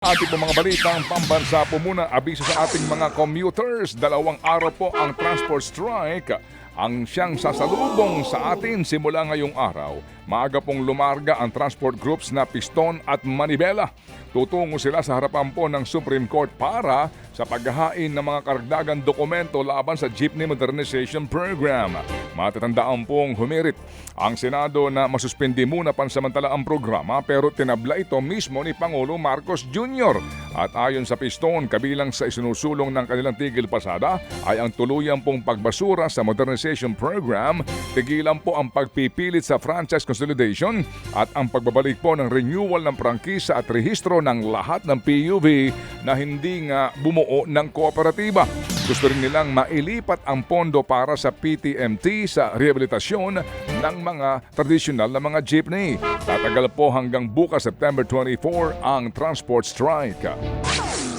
Ating po mga balitang pambansa po muna, abiso sa ating mga commuters. 2 araw po ang transport strike ang siyang sasalubong sa atin simula ngayong araw. Maaga pong lumarga ang transport groups na Piston at Manibela. Tutungo sila sa harapan po ng Supreme Court para sa paghahain ng mga karagdagang dokumento laban sa Jeepney Modernization Program. Matatandaan pong humirit ang Senado na masuspindi muna pansamantala ang programa pero tinabla ito mismo ni Pangulo Marcos Jr. At ayon sa Piston, kabilang sa isinusulong ng kanilang tigil pasada ay ang tuluyan pong pagbasura sa Modernization Program, tigilan po ang pagpipilit sa franchise consolidation at ang pagbabalik po ng renewal ng prangkisa at rehistro ng lahat ng PUV na hindi nga bumuo ng kooperatiba. Gusto rin nilang mailipat ang pondo para sa PTMT sa rehabilitasyon ng mga tradisyonal na mga jeepney. Tatagal po hanggang bukas September 24 ang transport strike.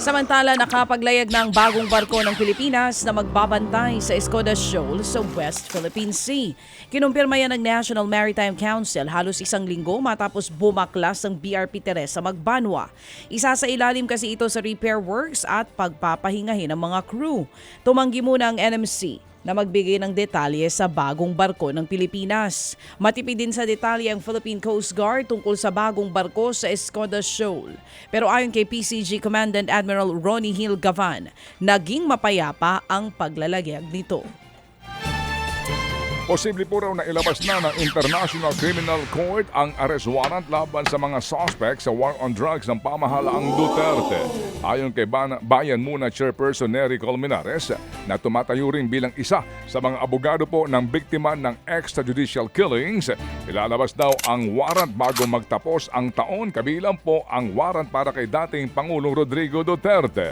Samantala, nakapaglayag ng bagong barko ng Pilipinas na magbabantay sa Escoda Shoal sa West Philippine Sea. Kinumpirma yan ng National Maritime Council halos isang linggo matapos bumaklas ang BRP Teresa Magbanwa. Isa sa ilalim kasi ito sa repair works at pagpapahingahin ng mga crew. Tumanggi muna ang NMC na magbigay ng detalye sa bagong barko ng Pilipinas. Matipid din sa detalye ang Philippine Coast Guard tungkol sa bagong barko sa Escoda Shoal. Pero ayon kay PCG Commandant Admiral Ronnie Hill Gavan, naging mapayapa ang paglalagyan nito. Posible po raw na ilabas na ng International Criminal Court ang arrest warrant laban sa mga suspects sa war on drugs ng pamahalaang Duterte. Ayon kay Bayan Muna Chairperson Nery Colmenares na tumatayo rin bilang isa sa mga abogado po ng biktima ng extrajudicial killings, ilalabas daw ang warrant bago magtapos ang taon, kabilang po ang warrant para kay dating Pangulong Rodrigo Duterte.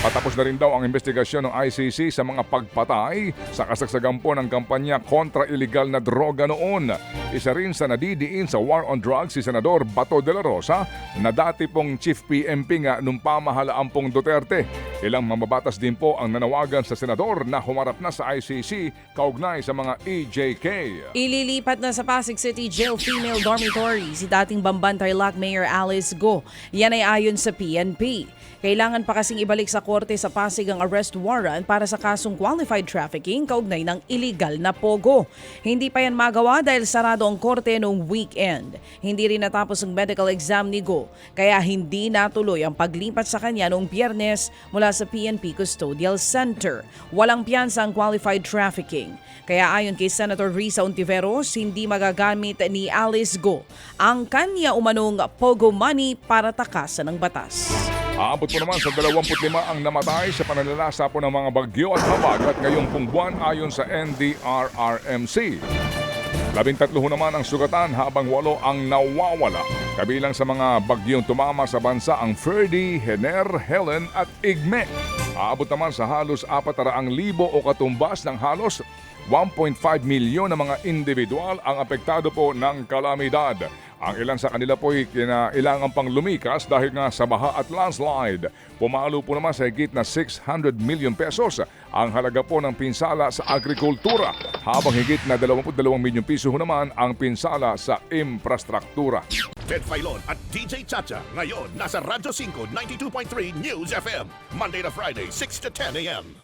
Patapos na rin daw ang investigasyon ng ICC sa mga pagpatay sa kasagsagan po ng kampanya kontra iligal na droga noon. Isa rin sa nadidiin sa war on drugs si Senador Bato de la Rosa na dati pong Chief PMP nga nung pamahalaan pong Duterte. Ilang mambabatas din po ang nanawagan sa Senador na humarap na sa ICC kaugnay sa mga EJK. Ililipat na sa Pasig City Jail Female Dormitory si dating Bamban Tarlac Mayor Alice Go. Yan ay ayon sa PNP. Kailangan pa kasing ibalik sa korte sa Pasig ang arrest warrant para sa kasong qualified trafficking kaugnay ng illegal na pogo. Hindi pa yan magawa dahil sarado ang korte noong weekend. Hindi rin natapos ang medical exam ni Go, kaya hindi natuloy ang paglipat sa kanya noong Biyernes mula sa PNP Custodial Center. Walang piyansa ang qualified trafficking. Kaya ayon kay Senator Risa Ontiveros, hindi magagamit ni Alice Go ang kanya umanong pogo money para takasan ng batas. Aabot po naman sa 25 ang namatay sa pananalasa po ng mga bagyo at habagat ngayong pong buwan ayon sa NDRRMC. 13 naman ang sugatan habang 8 ang nawawala. Kabilang sa mga bagyong tumama sa bansa ang Ferdy, Hener, Helen at Igme. Aabot naman sa halos 400,000 o katumbas ng halos 1.5 milyon na mga individual ang apektado po ng kalamidad. Ang ilan sa kanila po ay kinailangan pang lumikas dahil nga sa baha at landslide. Pumalo po naman sa higit na 600 million pesos ang halaga po ng pinsala sa agrikultura, habang higit na 22 milyong piso naman ang pinsala sa infrastruktura. Ted Filon at DJ Chacha ngayon nasa Radyo 5 92.3 News FM Monday to Friday 6 to 10 a.m.